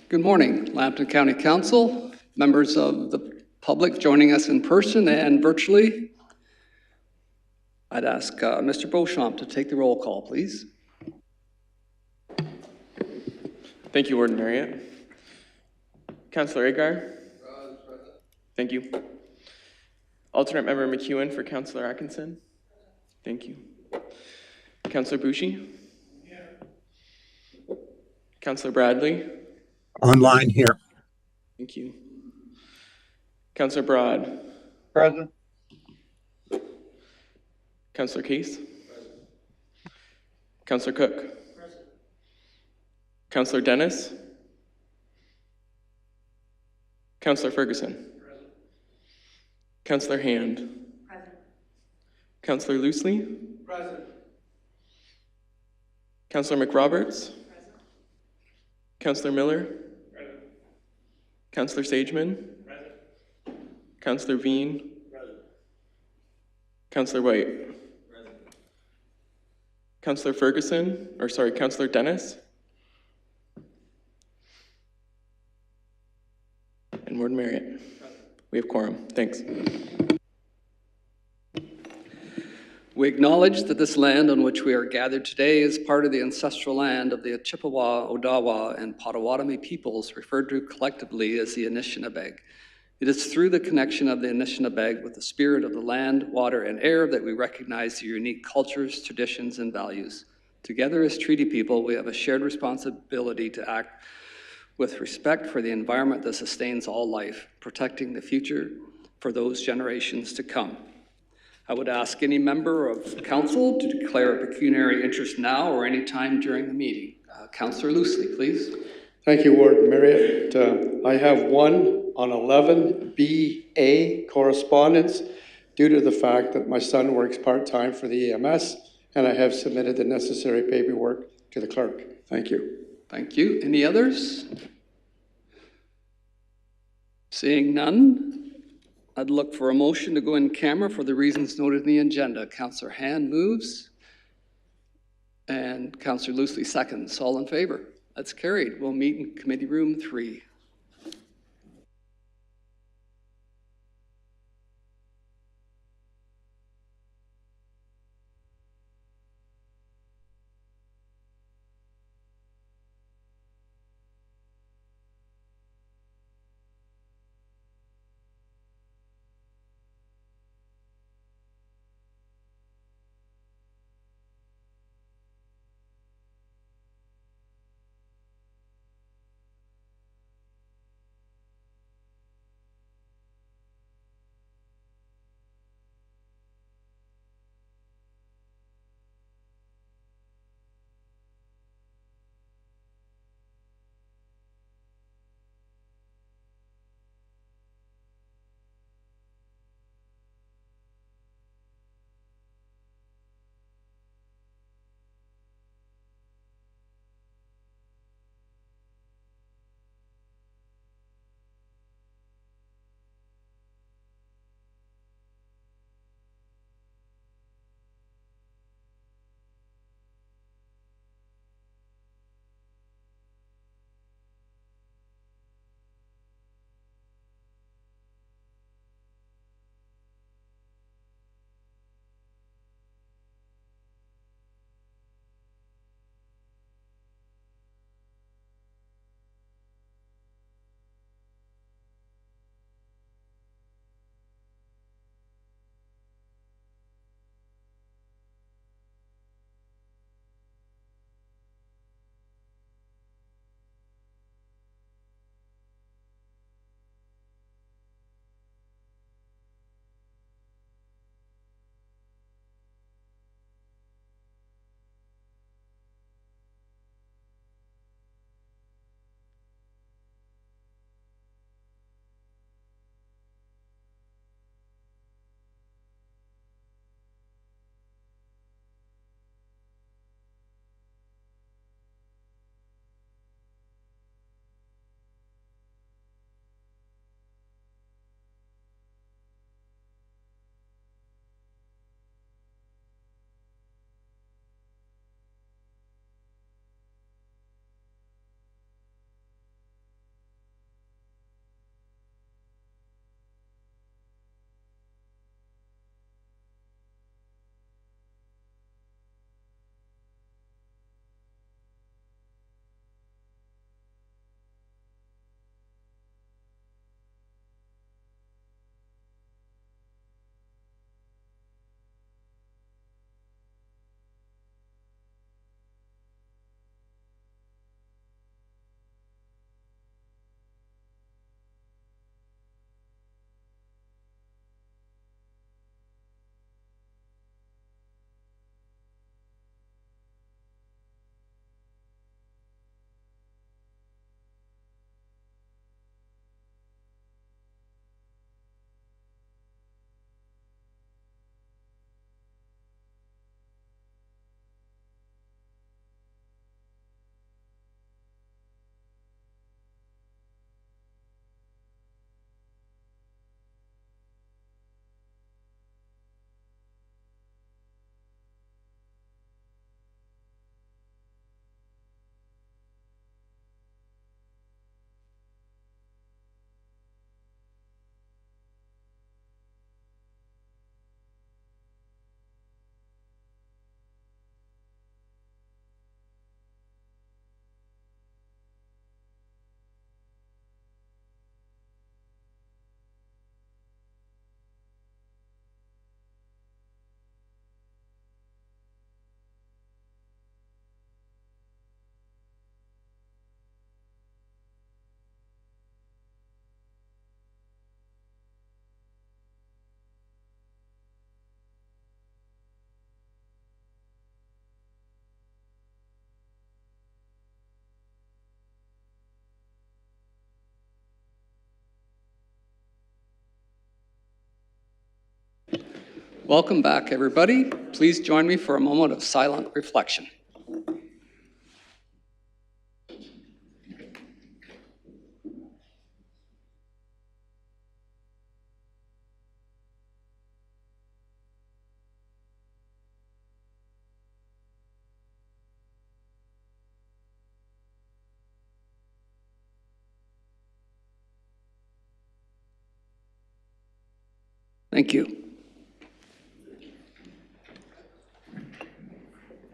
Good morning, Lambton County Council, members of the public joining us in person and virtually. I'd ask Mr. Beauchamp to take the roll call, please. Thank you, Warden Marriott. Councillor Agar. Thank you. Alternate Member McEwen for Councillor Atkinson. Thank you. Councillor Bouchy. Councillor Bradley. Online here. Thank you. Councillor Broad. Present. Councillor Case. Councillor Cook. Present. Councillor Dennis. Councillor Ferguson. Present. Councillor Hand. Present. Councillor Loosely. Present. Councillor McRoberts. Present. Councillor Miller. Present. Councillor Sageman. Present. Councillor Veen. Present. Councillor White. Present. Councillor Ferguson, or sorry, Councillor Dennis. And Warden Marriott. We have quorum. Thanks. We acknowledge that this land on which we are gathered today is part of the ancestral land of the Chippewa, Odawa, and Potawatomi peoples, referred to collectively as the Anishinabeg. It is through the connection of the Anishinabeg with the spirit of the land, water, and air that we recognize the unique cultures, traditions, and values. Together as treaty people, we have a shared responsibility to act with respect for the environment that sustains all life, protecting the future for those generations to come. I would ask any member of council to declare a pecuniary interest now or any time during the meeting. Councillor Loosely, please. Thank you, Warden Marriott. I have one on 11BA correspondence due to the fact that my son works part-time for the EMS and I have submitted the necessary paperwork to the clerk. Thank you. Thank you. Any others? Seeing none, I'd look for a motion to go in camera for the reasons noted in the agenda. Councillor Hand moves and Councillor Loosely seconds. All in favor? That's carried. We'll meet in committee room 3. Welcome back, everybody. Please join me for a moment of silent reflection. Thank you.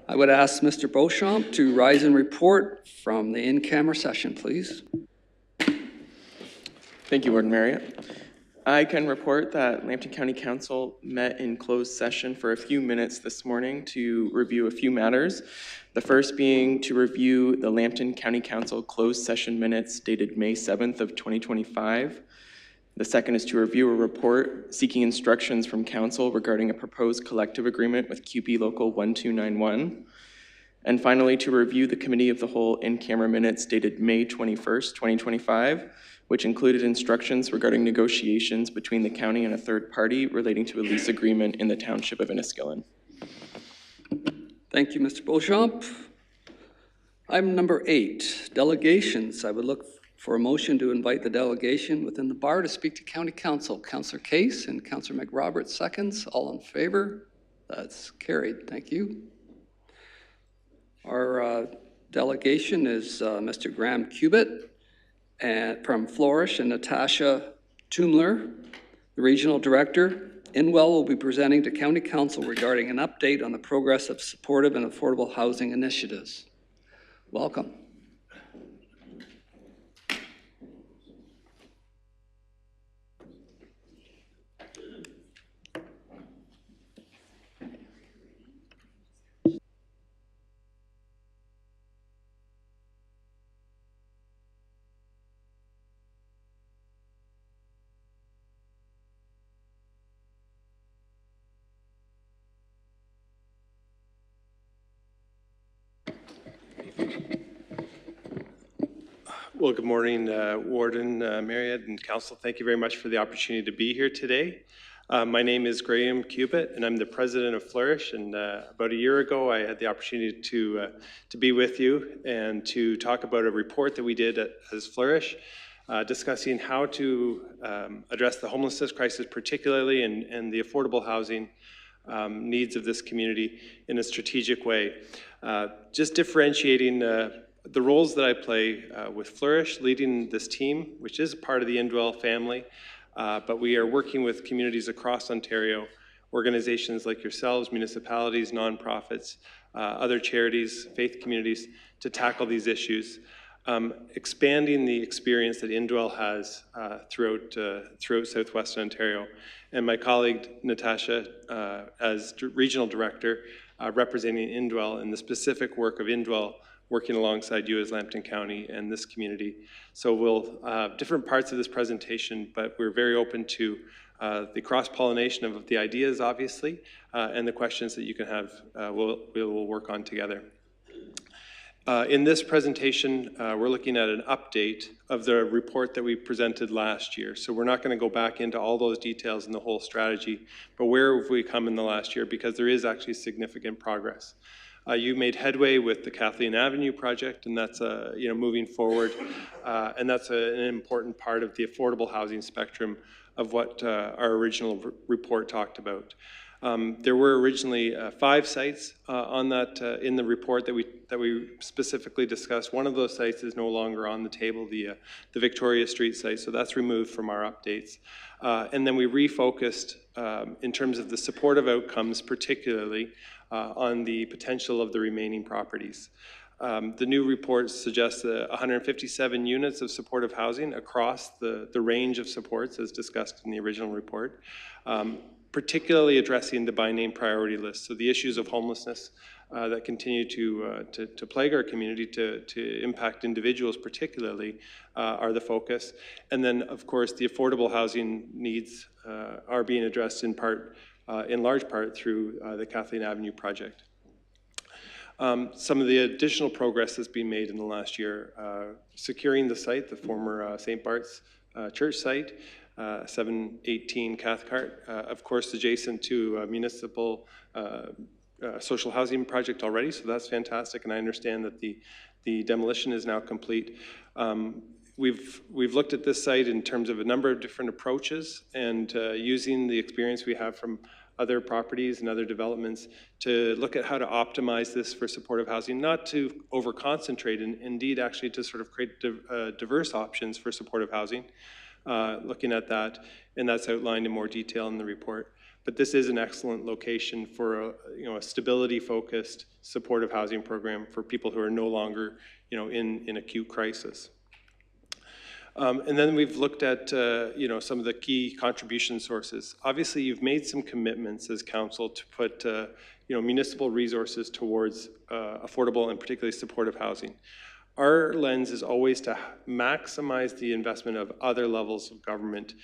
I would ask Mr. Beauchamp to rise and report from the in-camera session, please. Thank you, Warden Marriott. I can report that Lambton County Council met in closed session for a few minutes this morning to review a few matters. The first being to review the Lambton County Council closed session minutes dated May 7th of 2025. The second is to review a report seeking instructions from council regarding a proposed collective agreement with Cubitt Local 1291. And finally, to review the Committee of the Whole in-camera minutes dated May 21st, 2025, which included instructions regarding negotiations between the county and a third party relating to a lease agreement in the township of Enniskillen. Thank you, Mr. Beauchamp. Item number 8, delegations. I would look for a motion to invite the delegation within the bar to speak to County Council. Councillor Case and Councillor McRoberts seconds. All in favor? That's carried. Thank you. Our delegation is Mr. Graham Cubitt from Flourish and Natasha Thuemler, the Regional Director. Indwell will be presenting to County Council regarding an update on the progress of supportive and affordable housing initiatives. Welcome. Well, good morning, Warden Marriott and Council. Thank you very much for the opportunity to be here today. My name is Graham Cubitt, and I'm the president of Flourish. And about a year ago, I had the opportunity to be with you and to talk about a report that we did as Flourish, discussing how to address the homelessness crisis particularly and the affordable housing needs of this community in a strategic way. Just differentiating the roles that I play with Flourish, leading this team, which is part of the Indwell family, but we are working with communities across Ontario, organizations like yourselves, municipalities, nonprofits, other charities, faith communities, to tackle these issues, expanding the experience that Indwell has throughout Southwestern Ontario. And my colleague, Natasha, as Regional Director, representing Indwell and the specific work of Indwell, working alongside you as Lambton County and this community. So we'll different parts of this presentation, but we're very open to the cross-pollination of the ideas, obviously, and the questions that you can have, we'll work on together. In this presentation, we're looking at an update of the report that we presented last year. So we're not going to go back into all those details in the whole strategy, but where have we come in the last year, because there is actually significant progress. You made headway with the Kathleen Avenue project, and that's moving forward, and that's an important part of the affordable housing spectrum of what our original report talked about. There were originally 5 sites on that in the report that we specifically discussed. One of those sites is no longer on the table, the Victoria Street site, so that's removed from our updates. And then we refocused in terms of the supportive outcomes, particularly on the potential of the remaining properties. The new report suggests 157 units of supportive housing across the range of supports as discussed in the original report, particularly addressing the by name priority list. So the issues of homelessness that continue to plague our community, to impact individuals particularly, are the focus. And then, of course, the affordable housing needs are being addressed in large part through the Kathleen Avenue project. Some of the additional progress that's been made in the last year, securing the site, the former St. Bart's Church site, 718 Cathcart, of course adjacent to a municipal social housing project already, so that's fantastic, and I understand that the demolition is now complete. We've looked at this site in terms of a number of different approaches, and using the experience we have from other properties and other developments to look at how to optimize this for supportive housing, not to over-concentrate, and indeed actually to sort of create diverse options for supportive housing, looking at that, and that's outlined in more detail in the report. But this is an excellent location for a stability-focused supportive housing program for people who are no longer in acute crisis. And then we've looked at some of the key contribution sources. Obviously, you've made some commitments as council to put municipal resources towards affordable and particularly supportive housing. Our lens is always to maximize the investment of other levels of government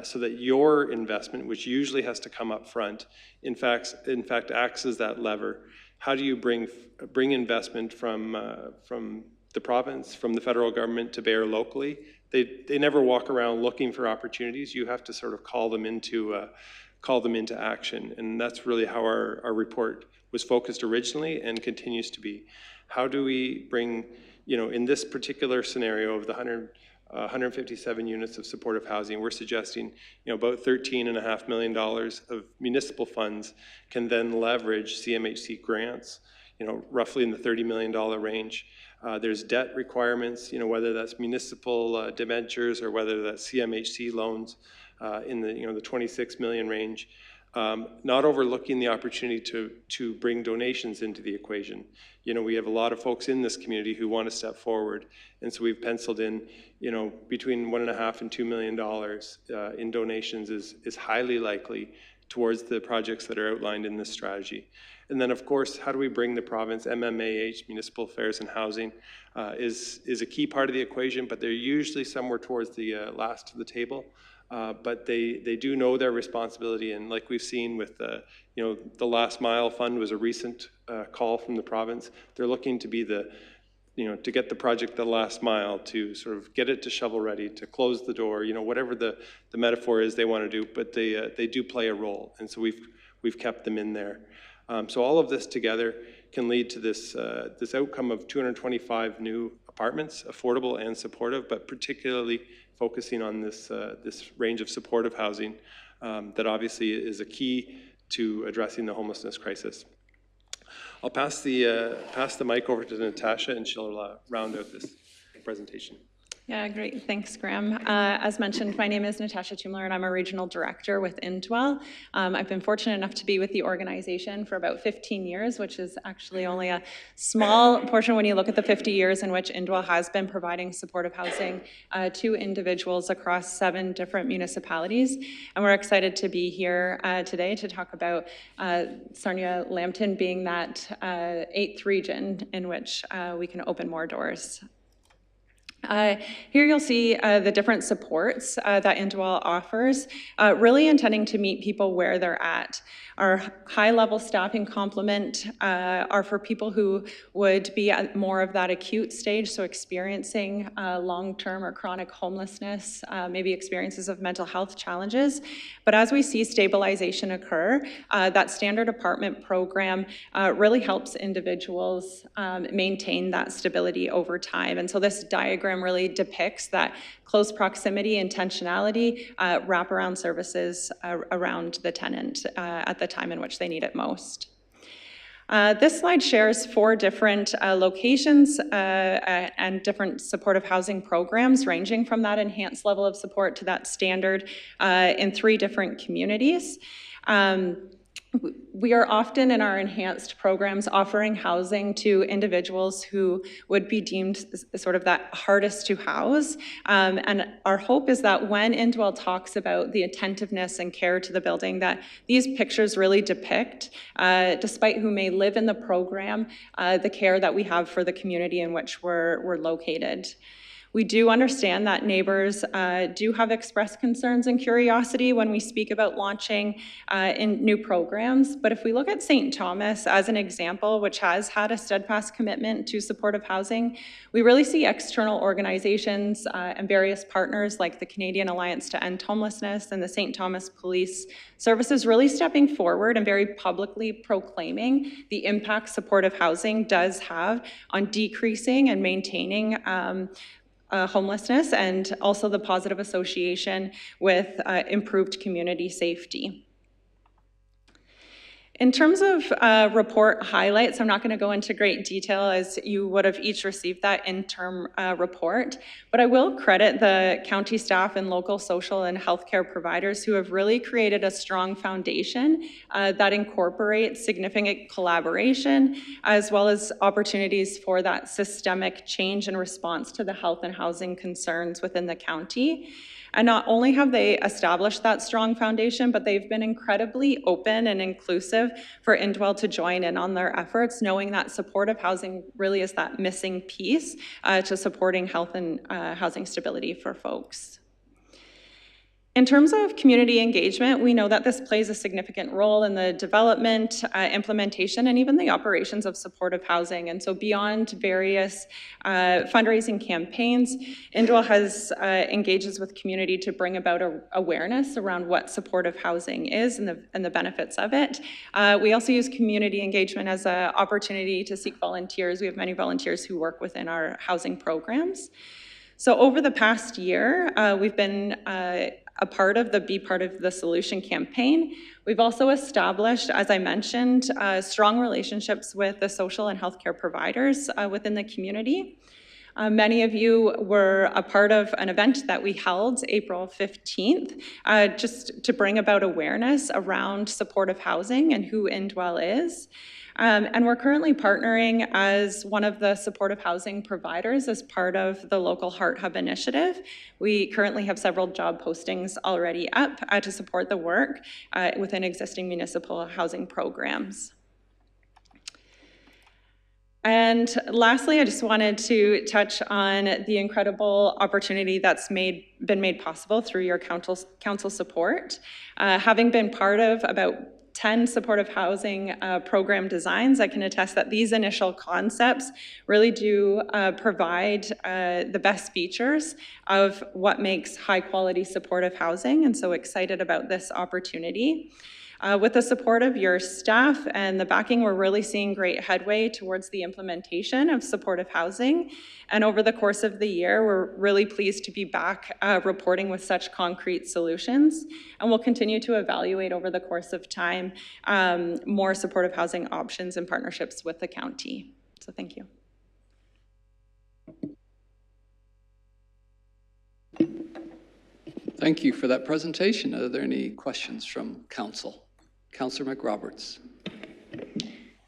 so that your investment, which usually has to come up front, in fact acts as that lever. How do you bring investment from the province, from the federal government to bear locally? They never walk around looking for opportunities. You have to sort of call them into action, and that's really how our report was focused originally and continues to be. How do we bring, in this particular scenario of the 157 units of supportive housing, we're suggesting about $13.5 million of municipal funds can then leverage CMHC grants, roughly in the $30 million range. There's debt requirements, whether that's municipal debentures or whether that's CMHC loans in the 26 million range. Not overlooking the opportunity to bring donations into the equation. We have a lot of folks in this community who want to step forward, and so we've penciled in, between $1.5 and $2 million in donations is highly likely towards the projects that are outlined in this strategy. And then, of course, how do we bring the province, MMAH, Municipal Affairs and Housing, is a key part of the equation, but they're usually somewhere towards the last of the table. But they do know their responsibility, and like we've seen with the Last Mile Fund was a recent call from the province. They're looking to be to get the project the last mile, to sort of get it to shovel ready, to close the door, whatever the metaphor is they want to do, but they do play a role, and so we've kept them in there. So all of this together can lead to this outcome of 225 new apartments, affordable and supportive, but particularly focusing on this range of supportive housing that obviously is a key to addressing the homelessness crisis. I'll pass the mic over to Natasha, and she'll round out this presentation. Yeah, great. Thanks, Graham. As mentioned, my name is Natasha Thuemler, and I'm a regional director with Indwell. I've been fortunate enough to be with the organization for about 15 years, which is actually only a small portion when you look at the 50 years in which Indwell has been providing supportive housing to individuals across 7 different municipalities. And we're excited to be here today to talk about Sarnia Lambton being that 8th region in which we can open more doors. Here you'll see the different supports that Indwell offers, really intending to meet people where they're at. Our high-level staffing complement are for people who would be at more of that acute stage, so experiencing long-term or chronic homelessness, maybe experiences of mental health challenges. But as we see stabilization occur, that standard apartment program really helps individuals maintain that stability over time. And so this diagram really depicts that close proximity, intentionality, wraparound services around the tenant at the time in which they need it most. This slide shares 4 different locations and different supportive housing programs, ranging from that enhanced level of support to that standard in 3 different communities. We are often in our enhanced programs offering housing to individuals who would be deemed sort of that hardest to house. And our hope is that when Indwell talks about the attentiveness and care to the building, that these pictures really depict, despite who may live in the program, the care that we have for the community in which we're located. We do understand that neighbors do have expressed concerns and curiosity when we speak about launching in new programs. But if we look at St. Thomas as an example, which has had a steadfast commitment to supportive housing, we really see external organizations and various partners like the Canadian Alliance to End Homelessness and the St. Thomas Police Services really stepping forward and very publicly proclaiming the impact supportive housing does have on decreasing and maintaining homelessness, and also the positive association with improved community safety. In terms of report highlights, I'm not going to go into great detail as you would have each received that interim report, but I will credit the county staff and local social and healthcare providers who have really created a strong foundation that incorporates significant collaboration as well as opportunities for that systemic change in response to the health and housing concerns within the county. And not only have they established that strong foundation, but they've been incredibly open and inclusive for Indwell to join in on their efforts, knowing that supportive housing really is that missing piece to supporting health and housing stability for folks. In terms of community engagement, we know that this plays a significant role in the development, implementation, and even the operations of supportive housing. And so beyond various fundraising campaigns, Indwell has engages with community to bring about awareness around what supportive housing is and the benefits of it. We also use community engagement as an opportunity to seek volunteers. We have many volunteers who work within our housing programs. So over the past year, we've been a part of the Be Part of the Solution campaign. We've also established, as I mentioned, strong relationships with the social and healthcare providers within the community. Many of you were a part of an event that we held April 15th, just to bring about awareness around supportive housing and who Indwell is. And we're currently partnering as one of the supportive housing providers as part of the local Heart Hub initiative. We currently have several job postings already up to support the work within existing municipal housing programs. And lastly, I just wanted to touch on the incredible opportunity that's been made possible through your council support. Having been part of about 10 supportive housing program designs, I can attest that these initial concepts really do provide the best features of what makes high quality supportive housing, and so excited about this opportunity. With the support of your staff and the backing, we're really seeing great headway towards the implementation of supportive housing. And over the course of the year, we're really pleased to be back reporting with such concrete solutions. And we'll continue to evaluate over the course of time more supportive housing options and partnerships with the county. So thank you. Thank you for that presentation. Are there any questions from council? Councillor McRoberts.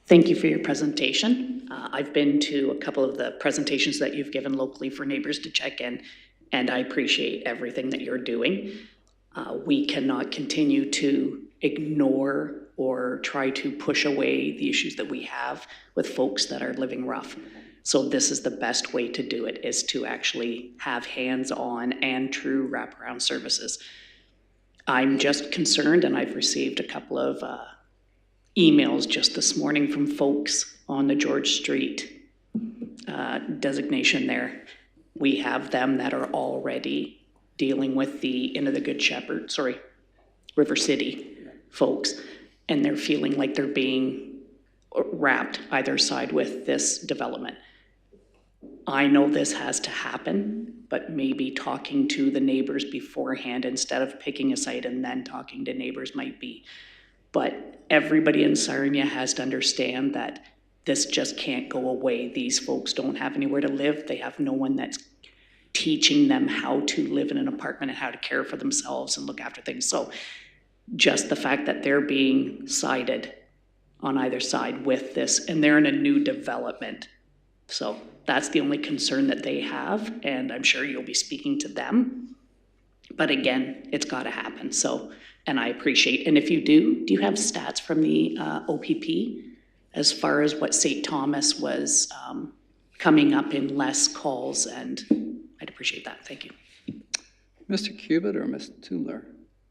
Thank you for your presentation. I've been to a couple of the presentations that you've given locally for neighbors to check in, and I appreciate everything that you're doing. We cannot continue to ignore or try to push away the issues that we have with folks that are living rough. So this is the best way to do it, is to actually have hands-on and true wraparound services. I'm just concerned, and I've received a couple of emails just this morning from folks on the George Street designation there. We have them that are already dealing with the Good Shepherd, River City folks, and they're feeling like they're being wrapped either side with this development. I know this has to happen, but maybe talking to the neighbors beforehand instead of picking a site and then talking to neighbors might be. But everybody in Sarnia has to understand that this just can't go away. These folks don't have anywhere to live. They have no one that's teaching them how to live in an apartment and how to care for themselves and look after things. So just the fact that they're being sided on either side with this, and they're in a new development. So that's the only concern that they have, and I'm sure you'll be speaking to them. But again, it's got to happen. So, and I appreciate, and if you do you have stats from the OPP as far as what St. Thomas was coming up in less calls? And I'd appreciate that. Thank you. Mr. Cubitt or Ms. Thuemler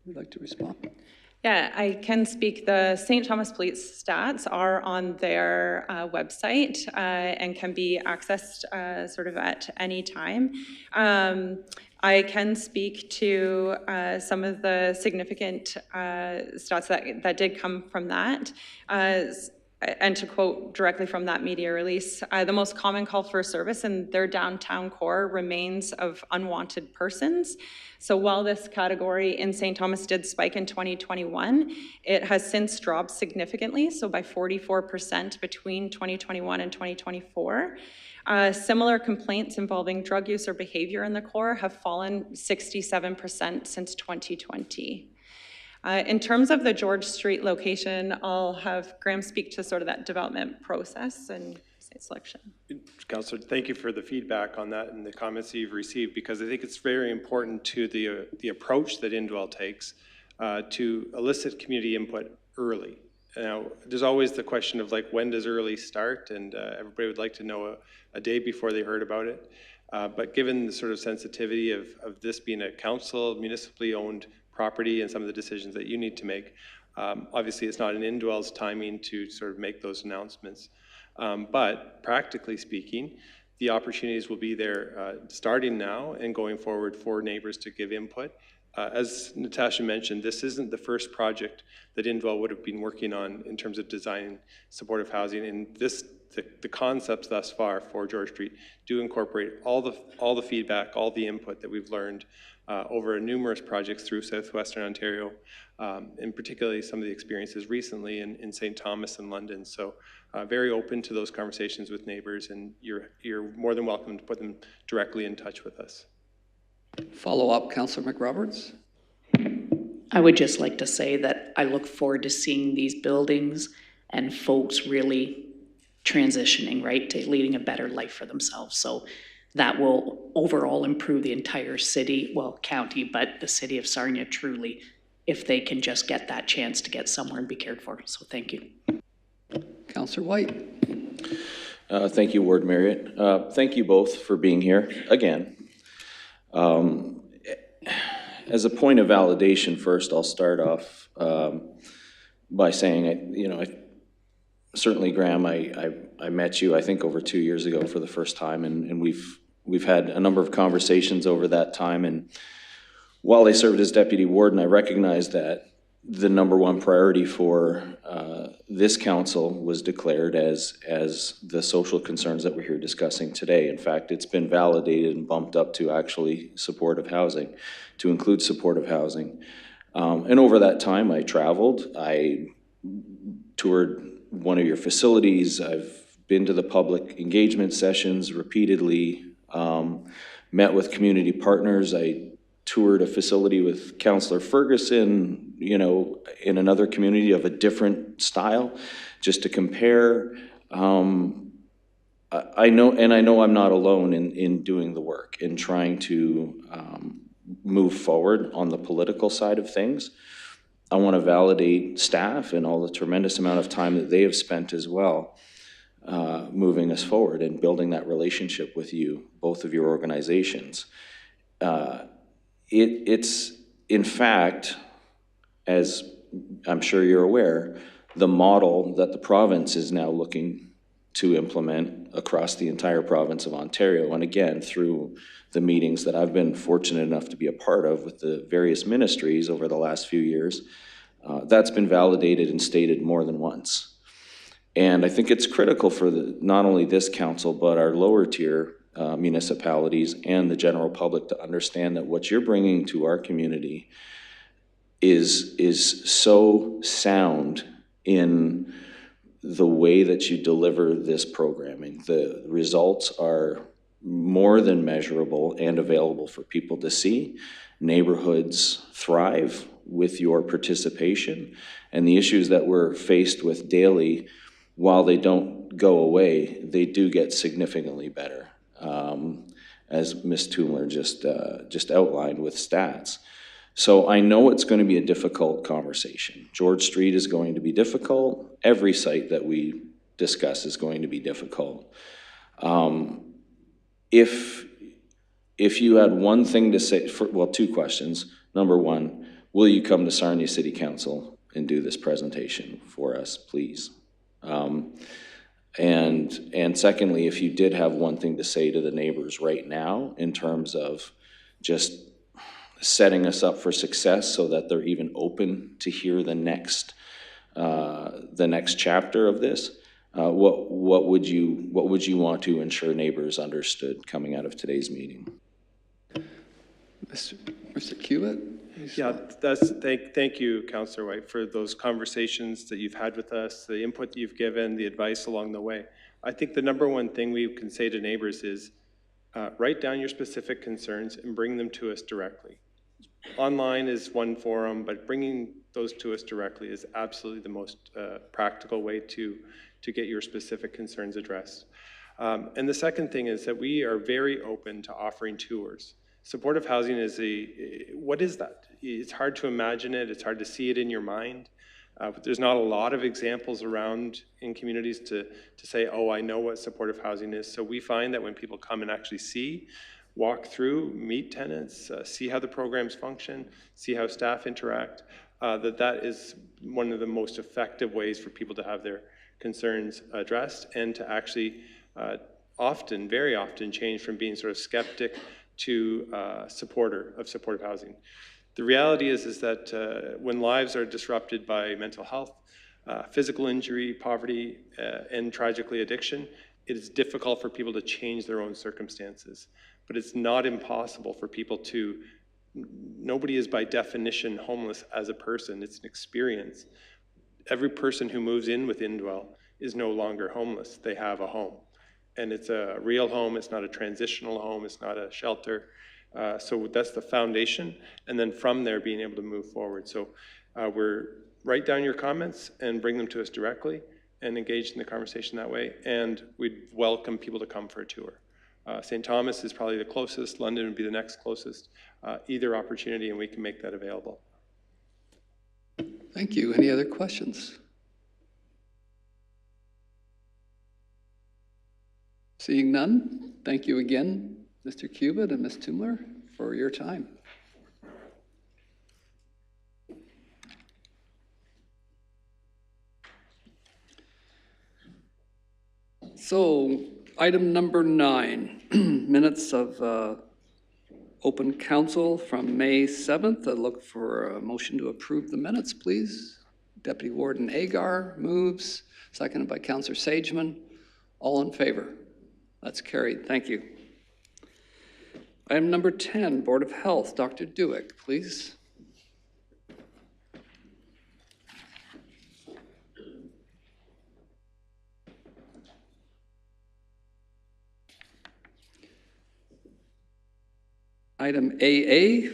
would like to respond? Yeah, I can speak. The St. Thomas Police stats are on their website and can be accessed sort of at any time. I can speak to some of the significant stats that did come from that. And to quote directly from that media release, the most common call for service in their downtown core remains of unwanted persons. So while this category in St. Thomas did spike in 2021, it has since dropped significantly, so by 44% between 2021 and 2024. Similar complaints involving drug use or behavior in the core have fallen 67% since 2020. In terms of the George Street location, I'll have Graham speak to sort of that development process and site selection. Councillor, thank you for the feedback on that and the comments that you've received, because I think it's very important to the approach that Indwell takes to elicit community input early. Now, there's always the question of like, when does early start? And everybody would like to know a day before they heard about it. But given the sort of sensitivity of this being a council, municipally owned property and some of the decisions that you need to make, obviously it's not in Indwell's timing to sort of make those announcements. But practically speaking, the opportunities will be there starting now and going forward for neighbors to give input. As Natasha mentioned, this isn't the first project that Indwell would have been working on in terms of designing supportive housing, and the concepts thus far for George Street do incorporate all the feedback, all the input that we've learned over numerous projects through Southwestern Ontario, and particularly some of the experiences recently in St. Thomas and London. So very open to those conversations with neighbors, and you're more than welcome to put them directly in touch with us. Follow-up, Councillor McRoberts. I would just like to say that I look forward to seeing these buildings and folks really transitioning, right, to leading a better life for themselves. So that will overall improve the entire city, well, county, but the city of Sarnia truly, if they can just get that chance to get somewhere and be cared for. So thank you. Councillor White. Thank you, Ward Marriott. Thank you both for being here again. As a point of validation, first, I'll start off by saying, certainly, Graham, I met you, I think, over 2 years ago for the first time, and we've had a number of conversations over that time. And while I served as deputy warden, I recognized that the number one priority for this council was declared as the social concerns that we're here discussing today. In fact, it's been validated and bumped up to actually supportive housing, to include supportive housing. And over that time, I traveled, I toured one of your facilities, I've been to the public engagement sessions repeatedly, met with community partners. I toured a facility with Councillor Ferguson, in another community of a different style, just to compare. I know I'm not alone in doing the work, in trying to move forward on the political side of things. I want to validate staff and all the tremendous amount of time that they have spent as well, moving us forward and building that relationship with you, both of your organizations. It's, in fact, as I'm sure you're aware, the model that the province is now looking to implement across the entire province of Ontario. And again, through the meetings that I've been fortunate enough to be a part of with the various ministries over the last few years, that's been validated and stated more than once. And I think it's critical for not only this council, but our lower tier municipalities and the general public to understand that what you're bringing to our community is so sound in the way that you deliver this programming. The results are more than measurable and available for people to see. Neighborhoods thrive with your participation, and the issues that we're faced with daily, while they don't go away, they do get significantly better, as Ms. Thuemler just outlined with stats. So I know it's going to be a difficult conversation. George Street is going to be difficult. Every site that we discuss is going to be difficult. If if you had one thing to say, well, two questions. Number one, will you come to Sarnia City Council and do this presentation for us, please? And secondly, if you did have one thing to say to the neighbors right now in terms of just setting us up for success so that they're even open to hear the next chapter of this, what would you want to ensure neighbors understood coming out of today's meeting? Mr. Cubitt? Yeah, thank you, Councillor White, for those conversations that you've had with us, the input that you've given, the advice along the way. I think the number one thing we can say to neighbors is write down your specific concerns and bring them to us directly. Online is one forum, but bringing those to us directly is absolutely the most practical way to get your specific concerns addressed. And the second thing is that we are very open to offering tours. Supportive housing is what is that? It's hard to imagine it. It's hard to see it in your mind. There's not a lot of examples around in communities to say, oh, I know what supportive housing is. So we find that when people come and actually walk through, meet tenants, see how the programs function, see how staff interact, that is one of the most effective ways for people to have their concerns addressed and to actually very often change from being sort of skeptic to supporter of supportive housing. The reality is that when lives are disrupted by mental health, physical injury, poverty, and tragically addiction, it is difficult for people to change their own circumstances. But it's not impossible for people nobody is by definition homeless as a person, it's an experience. Every person who moves in with Indwell is no longer homeless, they have a home. And it's a real home, it's not a transitional home, it's not a shelter. So that's the foundation. And then from there, being able to move forward. So write down your comments and bring them to us directly and engage in the conversation that way. And we'd welcome people to come for a tour. St. Thomas is probably the closest, London would be the next closest, either opportunity, and we can make that available. Thank you. Any other questions? Seeing none, thank you again, Mr. Cubitt and Ms. Thuemler, for your time. So, item number 9, minutes of open council from May 7th. I look for a motion to approve the minutes, please. Deputy Warden Agar moves, seconded by Councillor Sageman. All in favor? That's carried. Thank you. Item number 10, Board of Health. Dr. Duick, please. Item AA,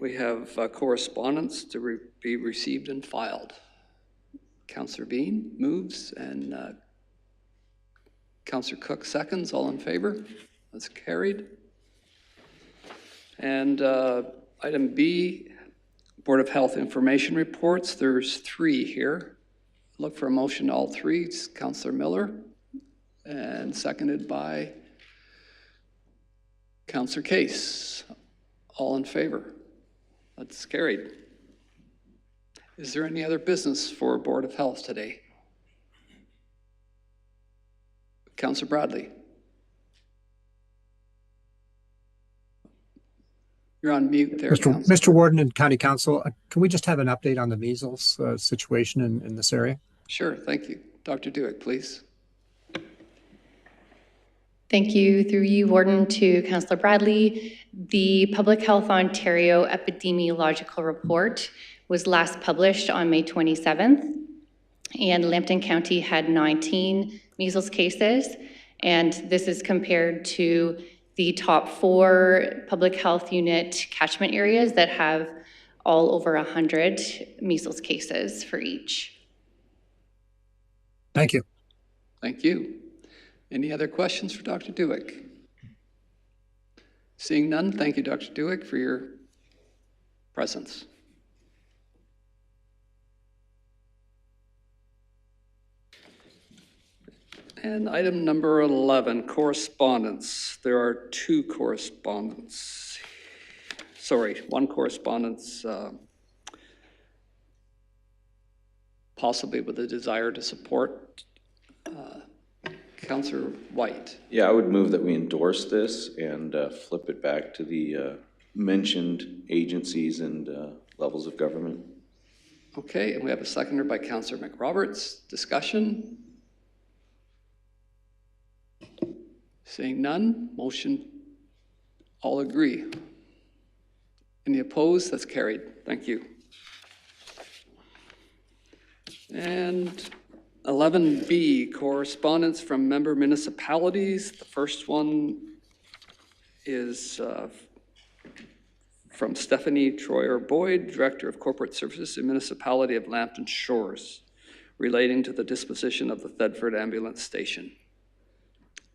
we have correspondence to be received and filed. Councillor Bean moves and Councillor Cook seconds. All in favor? That's carried. And item B, Board of Health information reports. There's 3 here. Look for a motion to all 3. It's Councillor Miller and seconded by Councillor Case. All in favor? That's carried. Is there any other business for Board of Health today? Councillor Bradley. You're on mute there, Mr. Warden and County Council, can we just have an update on the measles situation in this area? Sure, thank you. Dr. Duick, please. Thank you, through you, Warden, to Councillor Bradley. The Public Health Ontario Epidemiological Report was last published on May 27th, and Lambton County had 19 measles cases, and this is compared to the top 4 public health unit catchment areas that have all over 100 measles cases for each. Thank you. Thank you. Any other questions for Dr. Duick? Seeing none, thank you, Dr. Duick, for your presence. And item number 11, correspondence. There are two correspondence. Sorry, one correspondence, possibly with a desire to support. Councillor White. Yeah, I would move that we endorse this and flip it back to the mentioned agencies and levels of government. Okay, and we have a seconder by Councillor McRoberts. Discussion? Seeing none, motion, all agree. Any opposed? That's carried. Thank you. And 11B, correspondence from member municipalities. The first one is from Stephanie Troyer-Boyd, Director of Corporate Services in Municipality of Lambton Shores, relating to the disposition of the Thedford Ambulance Station.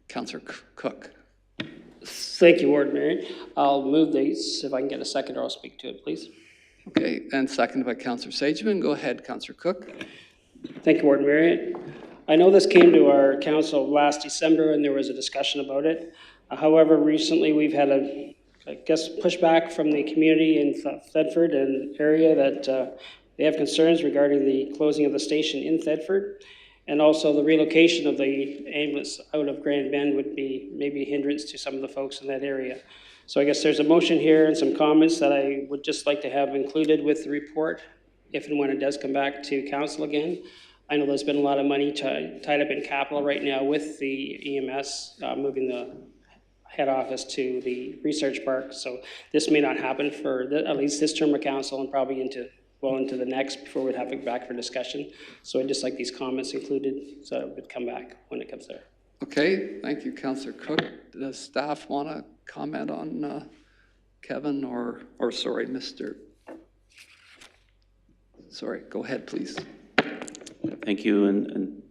Councillor Cook. Thank you, Ward Mayor. I'll move these. If I can get a second, or I'll speak to it, please. Okay, and seconded by Councillor Sageman. Go ahead, Councillor Cook. Thank you, Ward Mayor. I know this came to our council last December and there was a discussion about it. However, recently we've had a, pushback from the community in Thedford and area that they have concerns regarding the closing of the station in Thedford. And also the relocation of the ambulance out of Grand Bend would be maybe a hindrance to some of the folks in that area. So I guess there's a motion here and some comments that I would just like to have included with the report if and when it does come back to council again. I know there's been a lot of money tied up in capital right now with the EMS moving the head office to the research park. So this may not happen for at least this term of council and probably into the next before we'd have it back for discussion. So I'd just like these comments included so it would come back when it comes there. Okay, thank you, Councillor Cook. Does staff want to comment on Kevin or sorry, Mr. Sorry, go ahead, please. Thank you, and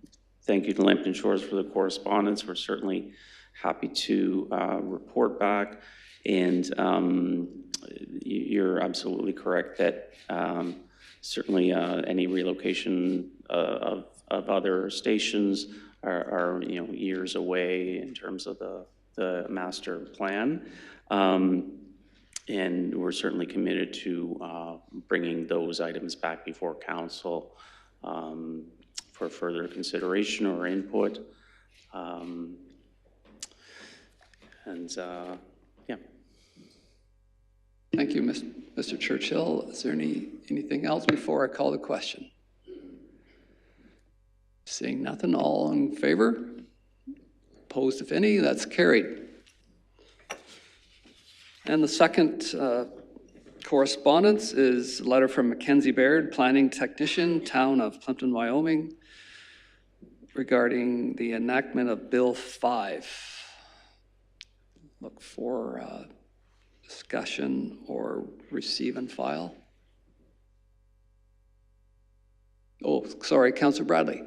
thank you to Lambton Shores for the correspondence. We're certainly happy to report back, and you're absolutely correct that certainly any relocation of other stations are years away in terms of the master plan. And we're certainly committed to bringing those items back before council for further consideration or input. Yeah. Thank you, Mr. Churchill. Is there anything else before I call the question? Seeing nothing, all in favor? Opposed, if any? That's carried. And the second correspondence is a letter from Mackenzie Baird, Planning Technician, Town of Plimpton, Wyoming, regarding the enactment of Bill 5. Look for discussion or receive and file. Oh, sorry, Councillor Bradley.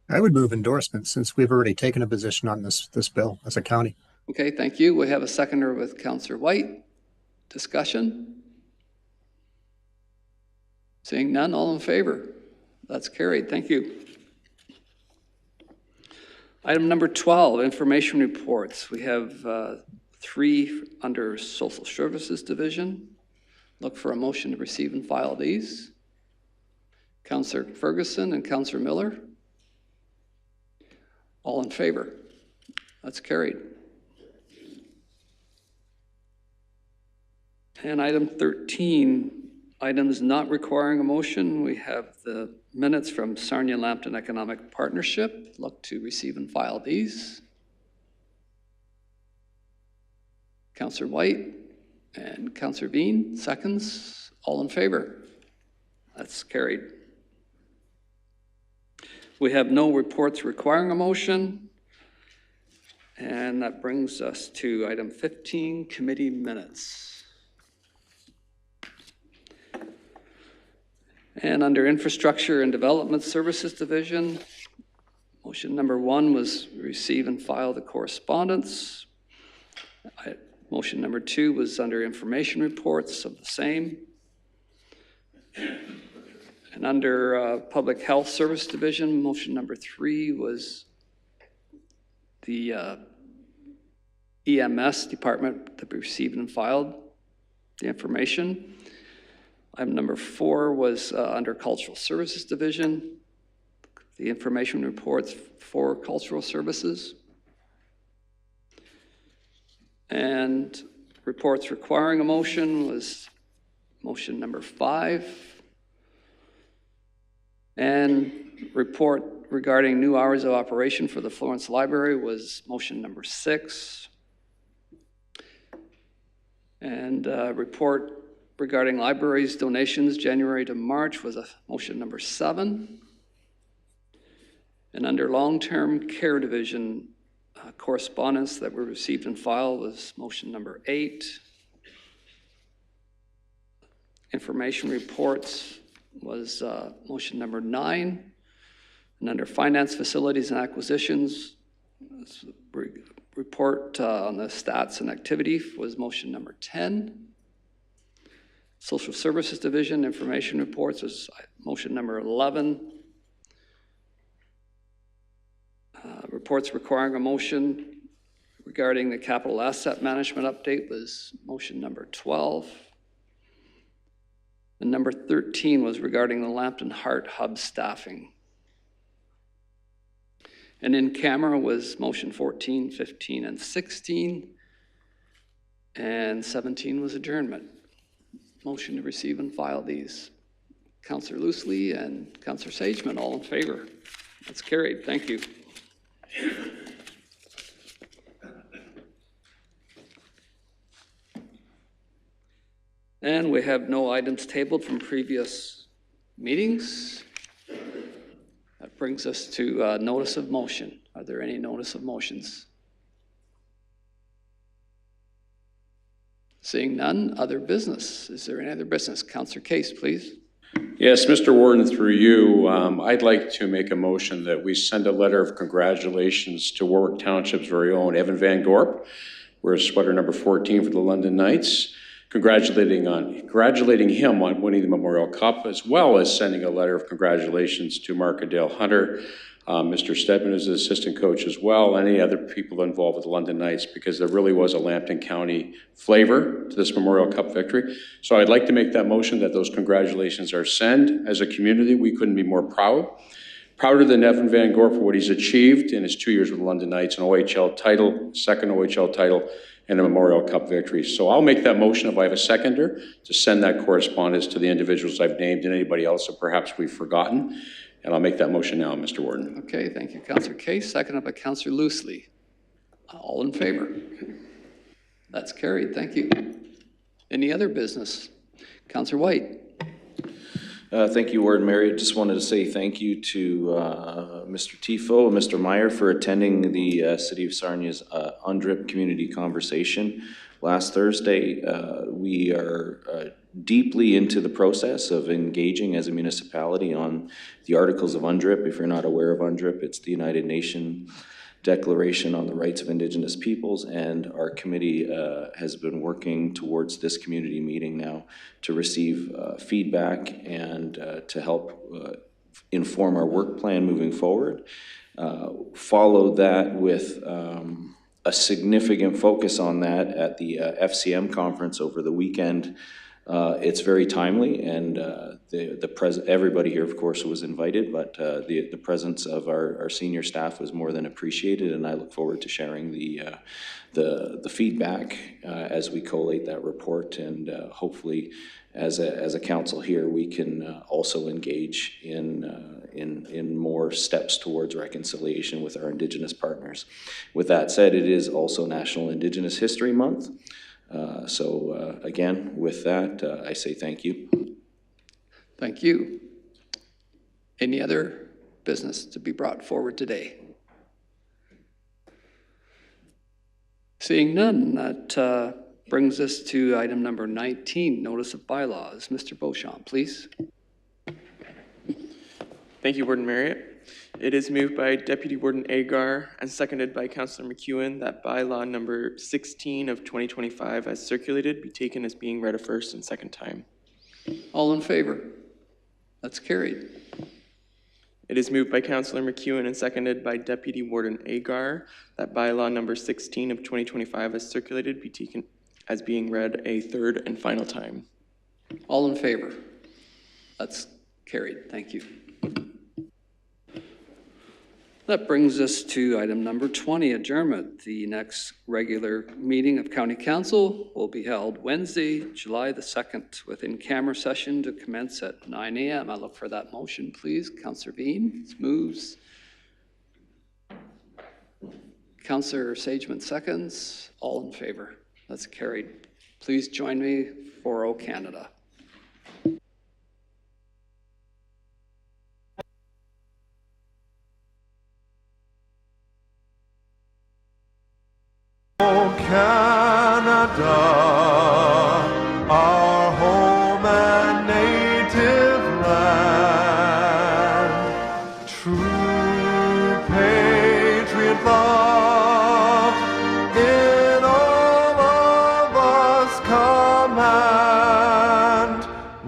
I would move endorsement since we've already taken a position on this bill as a county. Okay, thank you. We have a seconder with Councillor White. Discussion? Seeing none, all in favor? That's carried. Thank you. Item number 12, information reports. We have 3 under Social Services Division. Look for a motion to receive and file these. Councillor Ferguson and Councillor Miller. All in favor? That's carried. And item 13, items not requiring a motion. We have the minutes from Sarnia-Lambton Economic Partnership. Look to receive and file these. Councillor White and Councillor Bean, seconds. All in favor? That's carried. We have no reports requiring a motion. And that brings us to item 15, committee minutes. And under Infrastructure and Development Services Division, motion number 1 was receive and file the correspondence. Motion number 2 was under information reports of the same. And under Public Health Service Division, motion number 3 was the EMS department that we received and filed the information. Item number 4 was under Cultural Services Division, the information reports for cultural services. And reports requiring a motion was motion number 5. And report regarding new hours of operation for the Florence Library was motion number 6. And report regarding libraries donations January to March was a motion number 7. And under long-term care division, correspondence that we received and filed was motion number 8. Information reports was motion number 9. And under finance, facilities, and acquisitions, report on the stats and activity was motion number 10. Social Services Division information reports was motion number 11. Reports requiring a motion regarding the capital asset management update was motion number 12. And number 13 was regarding the Lambton Heart Hub staffing. And in camera was motion 14, 15, and 16. And 17 was adjournment. Motion to receive and file these. Councillor Loosely and Councillor Sageman, all in favor. That's carried. Thank you. And we have no items tabled from previous meetings. That brings us to notice of motion. Are there any notice of motions? Seeing none, other business. Is there any other business? Councillor Case, please. Yes, Mr. Warden, through you, I'd like to make a motion that we send a letter of congratulations to Warwick Township's very own Evan Van Gorp. We're sweater number 14 for the London Knights. Congratulating him on winning the Memorial Cup, as well as sending a letter of congratulations to Mark Adele Hunter, Mr. Stedman is the assistant coach as well, and any other people involved with the London Knights, because there really was a Lambton County flavor to this Memorial Cup victory. So I'd like to make that motion that those congratulations are sent. As a community, we couldn't be more prouder than Evan Van Gorp for what he's achieved in his 2 years with the London Knights, an OHL title, second OHL title, and a Memorial Cup victory. So I'll make that motion if I have a seconder to send that correspondence to the individuals I've named and anybody else that perhaps we've forgotten. And I'll make that motion now, Mr. Warden. Okay, thank you, Councillor Case. Seconded by Councillor Loosely. All in favor? That's carried. Thank you. Any other business? Councillor White. Thank you, Warden Marriott. Just wanted to say thank you to Mr. Tifo and Mr. Meyer for attending the City of Sarnia's UNDRIP community conversation last Thursday. We are deeply into the process of engaging as a municipality on the Articles of UNDRIP. If you're not aware of UNDRIP, it's the United Nations Declaration on the Rights of Indigenous Peoples, and our committee has been working towards this community meeting now to receive feedback and to help inform our work plan moving forward. Followed that with a significant focus on that at the FCM conference over the weekend. It's very timely, and everybody here, of course, was invited, but the presence of our senior staff was more than appreciated, and I look forward to sharing the feedback as we collate that report, and hopefully, as a council here, we can also engage in more steps towards reconciliation with our Indigenous partners. With that said, it is also National Indigenous History Month. Again, with that, I say thank you. Thank you. Any other business to be brought forward today? Seeing none, that brings us to item number 19, Notice of Bylaws. Mr. Beauchamp, please. Thank you, Warden Marriott. It is moved by Deputy Warden Agar and seconded by Councillor McEwen that bylaw number 16 of 2025 as circulated be taken as being read a first and second time. All in favor? That's carried. It is moved by Councillor McEwen and seconded by Deputy Warden Agar that bylaw number 16 of 2025 as circulated be taken as being read a third and final time. All in favor? That's carried. Thank you. That brings us to item number 20, adjournment. The next regular meeting of County Council will be held Wednesday, July the 2nd, with in-camera session to commence at 9 a.m. I look for that motion, please. Councillor Bean moves. Councillor Sageman seconds. All in favor? That's carried. Please join me for O Canada. Canada, our home and native land, true patriot love in all of us command.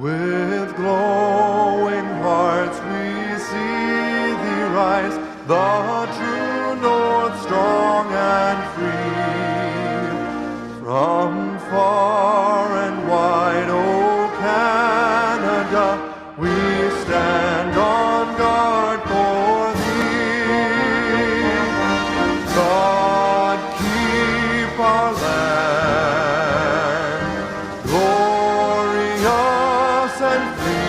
With glowing hearts we see thee rise, the true north, strong and free. From far and wide, O Canada, we stand on guard for thee. God keep our land glorious and free.